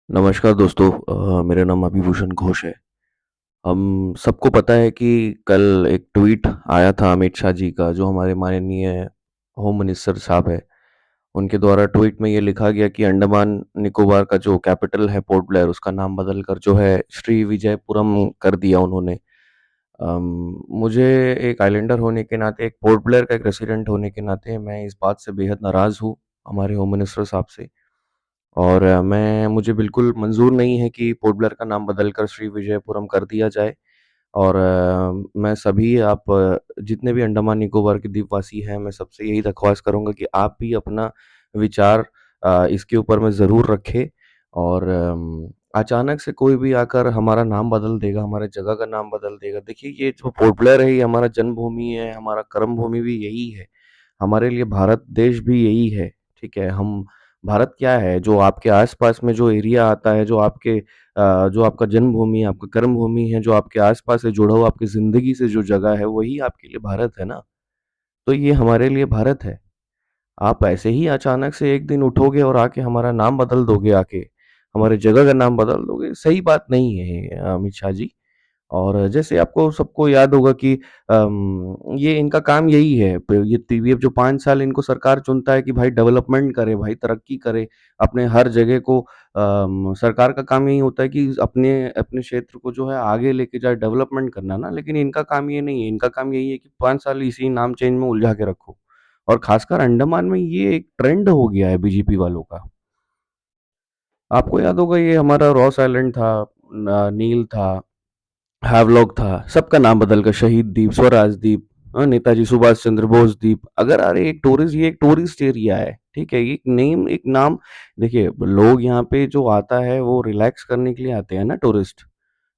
नमस्कार दोस्तों। मेरा नाम अभिभूषण घोष है। हम सबको पता है कि कल एक ट्वीट आया था अमित शाह जी का, जो हमारे माननीय होम मिनिस्टर साहब है। उनके द्वारा ट्वीट में ये लिखा गया कि अंडमान निकोबार का जो कैपिटल है पोर्ट ब्लेयर, उसका नाम बदल कर जो है श्री विजयपुरम कर दिया उन्होंने। मुझे एक आइलैंडर होने के नाते, एक पोर्ट ब्लेयर का एक रेसिडेंट होने के नाते मैं इस बात से बेहद नाराज़ हूँ हमारे होम मिनिस्टर साहब से। और मुझे बिल्कुल मंज़ूर नहीं है कि पोर्ट ब्लेयर का नाम बदलकर श्री विजयपुरम कर दिया जाए। और मैं सभी जितने भी अंडमान निकोबार के द्वीपवासी हैं, मैं सबसे यही दरख्वास्त करूँगा कि आप भी अपना विचार इसके ऊपर में ज़रूर रखें। और अचानक से कोई भी आकर हमारा नाम बदल देगा, हमारे जगह का नाम बदल देगा। देखिए, ये जो पोर्ट ब्लेयर है, ये हमारा जन्मभूमि है, हमारा कर्मभूमि भी यही है। हमारे लिए भारत देश भी यही है, ठीक है? हम भारत क्या है, जो आपके आस-पास में जो एरिया आता है, जो आपका जन्मभूमि है, आपका कर्मभूमि है, जो आपके आस-पास से जुड़ा हुआ आपकी ज़िंदगी से जो जगह है, वही आपके लिए भारत है ना। तो ये हमारे लिए भारत है। आप ऐसे ही अचानक से एक दिन उठोगे और आके हमारा नाम बदल दोगे आके, हमारी जगह का नाम बदल दोगे, सही बात नहीं है अमित शाह जी। और जैसे आपको सबको याद होगा कि ये इनका काम यही है। ये जो 5 साल इनको सरकार चुनता है कि भाई डेवलपमेंट करे, भाई तरक्की करे, अपने हर जगह को सरकार का काम यही होता है कि अपने अपने क्षेत्र को जो है आगे लेके जाए, डेवलपमेंट करना ना। लेकिन इनका काम ये नहीं है, इनका काम यही है कि 5 साल इसी नाम चेंज में उलझा के रखो। और खासकर अंडमान में ये एक ट्रेंड हो गया है बीजेपी वालों का। आपको याद होगा, ये हमारा रॉस आइलैंड था, नील था, हैवलॉक था, सबका नाम बदलकर शहीद द्वीप, स्वराज द्वीप, नेताजी सुभाष चंद्र बोस द्वीप। अगर अरे ये एक टूरिस्ट एरिया है, ठीक है? एक नाम। देखिए, लोग यहाँ पे जो आता है वो रिलैक्स करने के लिए आते हैं ना, टूरिस्ट,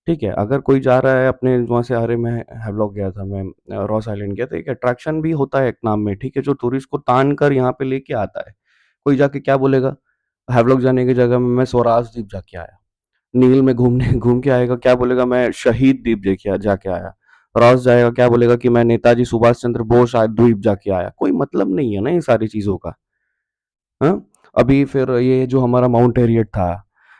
ठीक है? अगर कोई जा रहा है अपने वहाँ से, अरे मैं हैवलॉक गया था, मैं रॉस आइलैंड गया था, एक अट्रैक्शन भी होता है एक नाम में, ठीक है? जो टूरिस्ट को तान कर यहाँ पे लेके आता है। कोई जाके क्या बोलेगा? हैवलॉक जाने की जगह में मैं स्वराज द्वीप जाके आया। नील में घूमने घूम के आएगा, क्या बोलेगा मैं शहीद द्वीप देखे जाके आया। रॉस जाएगा, क्या बोलेगा कि मैं नेताजी सुभाष चंद्र बोस द्वीप जाके आया। कोई मतलब नहीं है ना ये सारी चीज़ों का, हाँ? अभी फिर ये जो हमारा माउंट हैरियट था,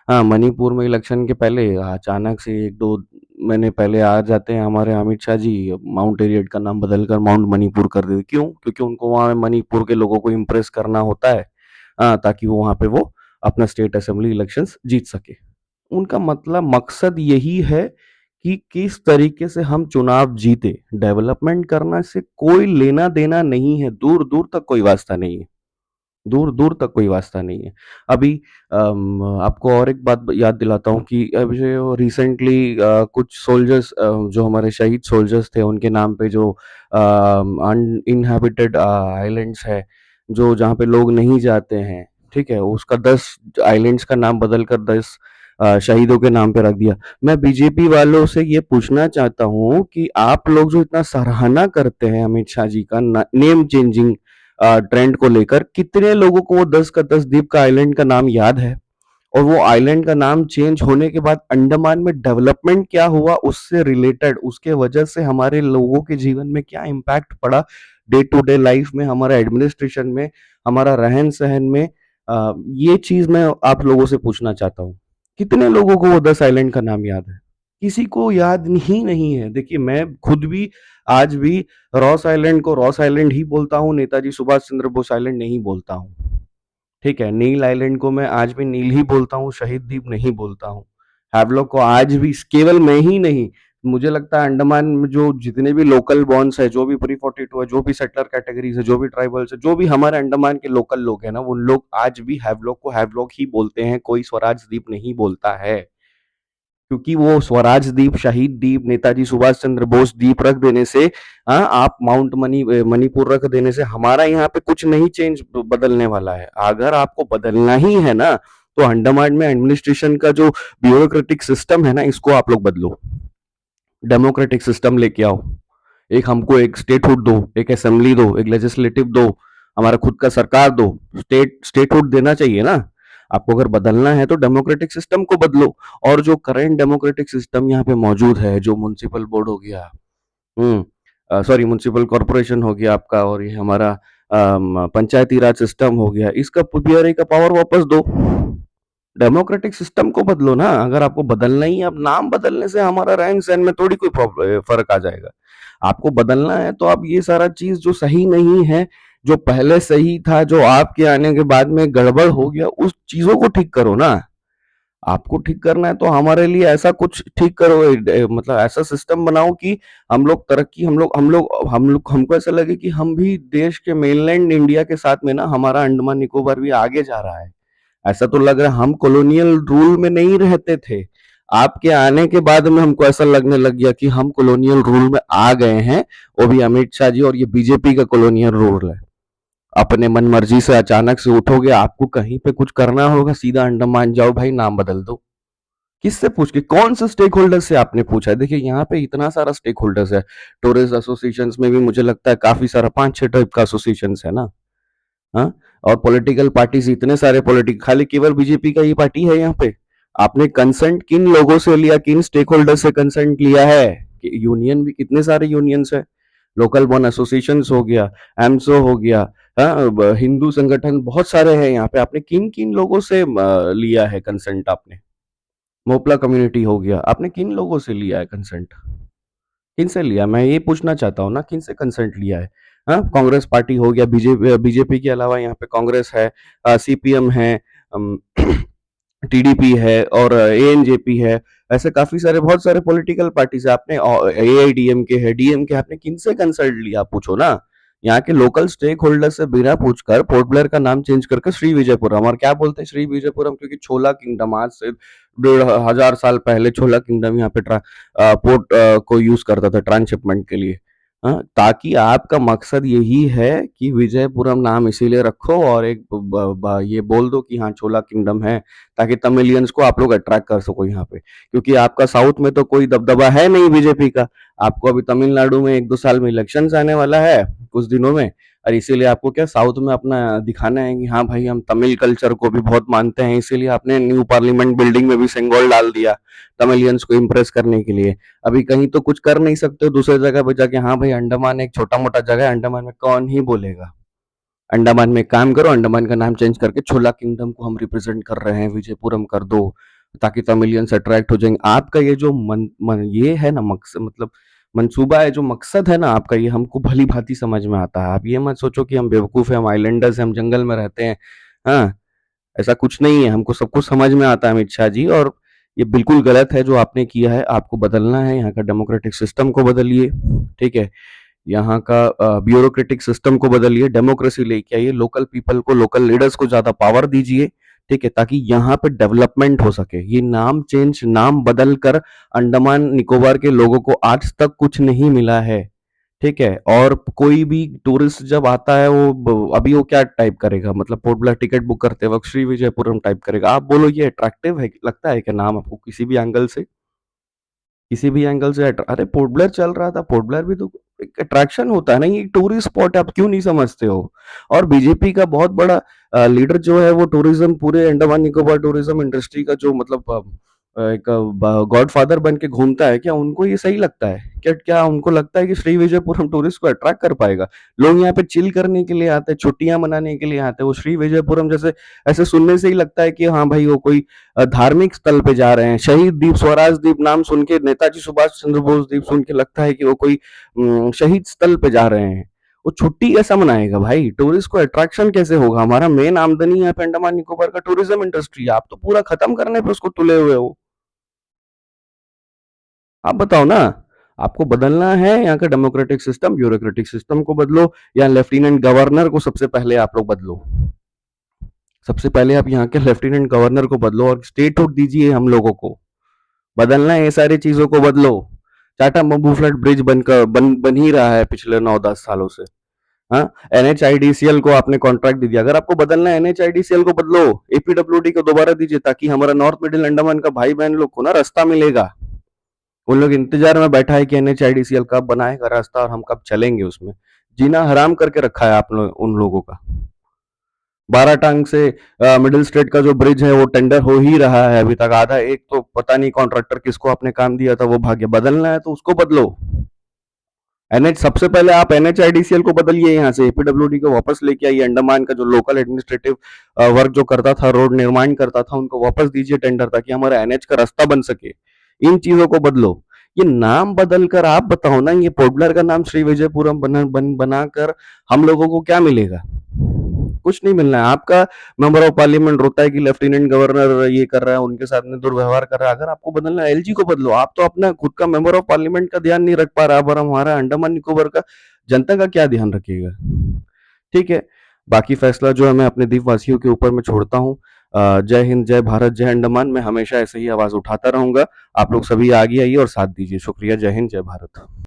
हाँ, मणिपुर में इलेक्शन के पहले अचानक से 1-2 महीने पहले आ जाते हैं हमारे अमित शाह जी, माउंट हैरियट का नाम बदलकर माउंट मणिपुर कर देते। क्यों? क्योंकि उनको वहाँ मणिपुर के लोगों को इम्प्रेस करना होता है, ताकि वो वहाँ पे वो अपना स्टेट असेंबली इलेक्शंस जीत सके। उनका मतलब मकसद यही है कि किस तरीके से हम चुनाव जीते। डेवलपमेंट करना से कोई लेना-देना नहीं है, दूर-दूर तक कोई वास्ता नहीं है। दूर-दूर तक कोई वास्ता नहीं है। अभी आपको और एक बात याद दिलाता हूँ कि अभी जो रिसेंटली कुछ सोल्जर्स, जो हमारे शहीद सोल्जर्स थे, उनके नाम पे जो अनइन्हेबिटेड आइलैंड्स है, जो जहाँ पे लोग नहीं जाते हैं, ठीक है? उसका 10 आइलैंड्स का नाम बदल कर 10 शहीदों के नाम पे रख दिया। मैं बीजेपी वालों से ये पूछना चाहता हूँ कि आप लोग जो इतना सराहना करते हैं अमित शाह जी का नेम चेंजिंग ट्रेंड को लेकर, कितने लोगों को वो 10 का 10 द्वीप का आइलैंड का नाम याद है? और वो आइलैंड का नाम चेंज होने के बाद अंडमान में डेवलपमेंट क्या हुआ, उससे रिलेटेड, उसके वजह से हमारे लोगों के जीवन में क्या इम्पैक्ट पड़ा, डे टू डे लाइफ में, हमारा एडमिनिस्ट्रेशन में, हमारा रहन-सहन में, ये चीज़ मैं आप लोगों से पूछना चाहता हूँ। कितने लोगों को वो 10 आइलैंड का नाम याद है? किसी को याद ही नहीं है। देखिए, मैं खुद भी आज भी रॉस आइलैंड को रॉस आइलैंड ही बोलता हूँ, नेताजी सुभाष चंद्र बोस आइलैंड नहीं बोलता हूँ। ठीक है? नील आइलैंड को मैं आज भी नील ही बोलता हूँ, शहीद द्वीप नहीं बोलता हूँ। हैवलॉक को आज भी केवल मैं ही नहीं, मुझे लगता है अंडमान में जो जितने भी लोकल बॉन्ड्स है, जो भी प्री 42 है, जो भी सेटलर कैटेगरीज़ है, जो भी ट्राइबल्स है, जो भी हमारे अंडमान के लोकल लोग हैं ना, उन लोग आज भी हैवलॉक को हैवलॉक ही बोलते हैं, कोई स्वराज द्वीप नहीं बोलता है। क्योंकि वो स्वराज द्वीप, शहीद द्वीप, नेताजी सुभाष चंद्र बोस द्वीप रख देने से, आप मणिपुर रख देने से हमारा यहाँ पे कुछ नहीं चेंज बदलने वाला है। अगर आपको बदलना ही है ना, तो अंडमान में एडमिनिस्ट्रेशन का जो ब्यूरोक्रेटिक सिस्टम है ना, इसको आप लोग बदलो। डेमोक्रेटिक सिस्टम लेके आओ। एक हमको एक स्टेटहुड दो, एक असेंबली दो, एक लेजिस्लेटिव दो, हमारा खुद का सरकार दो। स्टेटहुड देना चाहिए ना। आपको अगर बदलना है तो डेमोक्रेटिक सिस्टम को बदलो। और जो करंट डेमोक्रेटिक सिस्टम यहाँ पे मौजूद है, जो म्युनिसिपल बोर्ड हो गया, सॉरी, म्युनिसिपल कॉर्पोरेशन हो गया आपका, और ये हमारा पंचायती राज सिस्टम हो गया, इसका पीआरए का पावर वापस दो। डेमोक्रेटिक सिस्टम को बदलो ना। अगर आपको बदलना ही है, अब नाम बदलने से हमारा रहन-सहन में थोड़ी कोई फ़र्क आ जाएगा। आपको बदलना है तो आप ये सारा चीज़ जो सही नहीं है, जो पहले सही था, जो आपके आने के बाद में गड़बड़ हो गया, उस चीज़ों को ठीक करो ना। आपको ठीक करना है तो हमारे लिए ऐसा कुछ ठीक करो, मतलब ऐसा सिस्टम बनाओ कि हम लोग तरक्की, हम लोग हमको ऐसा लगे कि हम भी देश के मेनलैंड इंडिया के साथ में ना, हमारा अंडमान निकोबार भी आगे जा रहा है। ऐसा तो लग रहा है हम कॉलोनियल रूल में नहीं रहते थे। आपके आने के बाद में हमको ऐसा लगने लग गया कि हम कॉलोनियल रूल में आ गए हैं। वो भी अमित शाह जी और ये बीजेपी का कॉलोनियल रूल है। अपने मन मर्जी से अचानक से उठोगे, आपको कहीं पे कुछ करना होगा, सीधा अंडमान जाओ भाई, नाम बदल दो। किससे पूछ के, कौन से स्टेक होल्डर से आपने पूछा है? देखिए यहाँ पे इतना सारा स्टेक होल्डर्स है। टूरिस्ट एसोसिएशन में भी मुझे लगता है काफी सारा 5-6 टाइप का एसोसिएशन है ना। हाँ, और पॉलिटिकल पार्टीज इतने सारे, पॉलिटिक खाली केवल बीजेपी का ही पार्टी है यहाँ पे? आपने कंसेंट किन लोगों से लिया, किन स्टेक होल्डर से कंसेंट लिया है? यूनियन भी कितने सारे यूनियंस है, लोकल बॉन एसोसिएशन हो गया, एमसो हो गया, हाँ, हिंदू संगठन बहुत सारे हैं यहाँ पे। आपने किन किन लोगों से लिया है कंसेंट? आपने मोपला कम्युनिटी हो गया, आपने किन लोगों से लिया है कंसेंट? किन से लिया, मैं ये पूछना चाहता हूँ ना, किन से कंसेंट लिया है? हाँ, कांग्रेस पार्टी हो गया, बीजेपी के अलावा यहाँ पे कांग्रेस है, सीपीएम है, टीडीपी है और एएनजेपी है। ऐसे काफी सारे, बहुत सारे पॉलिटिकल पार्टीज है। आपने एआईडीएमके है, डीएमके, आपने किन से कंसल्ट लिया, पूछो ना। यहाँ के लोकल स्टेक होल्डर से बिना पूछकर पोर्ट ब्लेयर का नाम चेंज करके श्री विजयपुरम, और क्या बोलते हैं श्री विजयपुरम, क्योंकि छोला किंगडम आज से 1,500 साल पहले छोला किंगडम यहाँ पे पोर्ट को यूज करता था ट्रांसशिपमेंट के लिए। हाँ, ताकि आपका मकसद यही है कि विजयपुरम नाम इसीलिए रखो और एक ये बोल दो कि हाँ छोला किंगडम है, ताकि तमिलियंस को आप लोग अट्रैक्ट कर सको यहाँ पे। क्योंकि आपका साउथ में तो कोई दबदबा है नहीं बीजेपी का। आपको अभी तमिलनाडु में 1-2 साल में इलेक्शंस आने वाला है, कुछ दिनों में, और इसीलिए आपको क्या साउथ में अपना दिखाना है कि हाँ भाई हम तमिल कल्चर को भी बहुत मानते हैं, इसीलिए आपने न्यू पार्लियामेंट बिल्डिंग में भी सिंबल डाल दिया तमिलियंस को इम्प्रेस करने के लिए। अभी कहीं तो कुछ कर नहीं सकते हो दूसरी जगह पे जाके, हाँ भाई अंडमान एक छोटा मोटा जगह है, अंडमान में कौन ही बोलेगा। अंडमान में काम करो, अंडमान का नाम चेंज करके छोला किंगडम को हम रिप्रेजेंट कर रहे हैं, विजयपुरम कर दो, ताकि तमिलियंस अट्रैक्ट हो जाएंगे। आपका ये जो ये है ना मकसद, मतलब मंसूबा है, जो मकसद है ना आपका, ये हमको भली भांति समझ में आता है। आप ये मत सोचो कि हम बेवकूफ हैं, हम आइलैंडर्स हैं, हम जंगल में रहते हैं। हाँ, ऐसा कुछ नहीं है, हमको सब कुछ समझ में आता है अमित शाह जी। और ये बिल्कुल गलत है जो आपने किया है, आपको बदलना है। यहाँ का डेमोक्रेटिक सिस्टम को बदलिए, ठीक है। यहाँ का ब्यूरोक्रेटिक सिस्टम को बदलिए, डेमोक्रेसी लेके आइए, लोकल पीपल को, लोकल लीडर्स को ज्यादा पावर दीजिए, ठीक है, ताकि यहाँ पे डेवलपमेंट हो सके। ये नाम चेंज, नाम बदल कर अंडमान निकोबार के लोगों को आज तक कुछ नहीं मिला है, ठीक है। और कोई भी टूरिस्ट जब आता है, अभी वो क्या टाइप करेगा, मतलब पोर्ट ब्लेयर टिकट बुक करते वक्त श्री विजयपुरम टाइप करेगा। आप बोलो ये अट्रैक्टिव है, लगता है क्या नाम आपको किसी भी एंगल से? किसी भी एंगल से अरे पोर्ट ब्लेयर चल रहा था, पोर्ट ब्लेयर भी तो एक अट्रैक्शन होता है ना, ये टूरिस्ट स्पॉट है, आप क्यों नहीं समझते हो? और बीजेपी का बहुत बड़ा लीडर जो है, वो टूरिज्म, पूरे अंडमान निकोबार टूरिज्म इंडस्ट्री का जो, मतलब एक गॉडफादर बन के घूमता है। क्या उनको ये सही लगता है? क्या क्या उनको लगता है कि श्री विजयपुरम टूरिस्ट को अट्रैक्ट कर पाएगा? लोग यहाँ पे चिल करने के लिए आते हैं, छुट्टियां मनाने के लिए आते हैं। वो श्री विजयपुरम जैसे, ऐसे सुनने से ही लगता है कि हाँ भाई वो कोई धार्मिक स्थल पे जा रहे हैं। शहीद द्वीप, स्वराज द्वीप नाम सुन के, नेताजी सुभाष चंद्र बोस द्वीप सुन के लगता है कि वो कोई शहीद स्थल पे जा रहे हैं। वो छुट्टी कैसा मनाएगा भाई? टूरिस्ट को अट्रैक्शन कैसे होगा? हमारा मेन आमदनी है अंडमान निकोबार का टूरिज्म इंडस्ट्री, आप तो पूरा खत्म करने पे उसको तुले हुए हो। आप बताओ ना। आपको बदलना है यहाँ का डेमोक्रेटिक सिस्टम, ब्यूरोक्रेटिक सिस्टम को बदलो, या लेफ्टिनेंट गवर्नर को सबसे पहले आप लोग बदलो। सबसे पहले आप यहाँ के लेफ्टिनेंट गवर्नर को बदलो और स्टेटहुड दीजिए हम लोगों को। बदलना है, ये सारी चीजों को बदलो। टाटा बम्बू फ्लैट ब्रिज बन ही रहा है पिछले 9-10 सालों से। हाँ, एनएचआईडीसीएल को आपने कॉन्ट्रैक्ट दे दिया। अगर आपको बदलना है, एनएचआईडीसीएल को बदलो, एपीडब्ल्यूडी को दोबारा दीजिए, ताकि हमारा नॉर्थ मिडिल अंडमान का भाई बहन लोग को ना रास्ता मिलेगा। उन लोग इंतजार में बैठा है कि एनएचआईडीसीएल कब बनाएगा रास्ता और हम कब चलेंगे उसमें। जीना हराम करके रखा है आप लोग उन लोगों का। 12 टांग से मिडिल स्टेट का जो ब्रिज है वो टेंडर हो ही रहा है अभी तक आधा। एक तो पता नहीं कॉन्ट्रैक्टर किसको आपने काम दिया था, वो भाग्य। बदलना है तो उसको बदलो। एनएच सबसे पहले आप एनएचआईडीसीएल को बदलिए, यहाँ से एपीडब्ल्यूडी को वापस लेके आइए, अंडमान का जो लोकल एडमिनिस्ट्रेटिव वर्क जो करता था, रोड निर्माण करता था, उनको वापस दीजिए टेंडर, ताकि हमारा एनएच का रास्ता बन सके। इन चीजों को बदलो। ये नाम बदलकर आप बताओ ना, ये पोर्टब्लेयर का नाम श्री विजयपुरम बनाकर हम लोगों को क्या मिलेगा? कुछ नहीं मिलना है। आपका मेंबर ऑफ पार्लियामेंट रोता है कि लेफ्टिनेंट गवर्नर ये कर रहा है, उनके साथ में दुर्व्यवहार कर रहा है। अगर आपको बदलना है, एलजी को बदलो। आप तो अपना खुद का मेंबर ऑफ पार्लियामेंट का ध्यान नहीं रख पा रहा, पर हमारा अंडमान निकोबार का जनता का क्या ध्यान रखिएगा? ठीक है, बाकी फैसला जो है मैं अपने द्वीपवासियों के ऊपर मैं छोड़ता हूँ। जय हिंद, जय भारत, जय अंडमान। मैं हमेशा ऐसे ही आवाज उठाता रहूंगा। आप लोग सभी आगे आइए और साथ दीजिए। शुक्रिया। जय हिंद, जय भारत।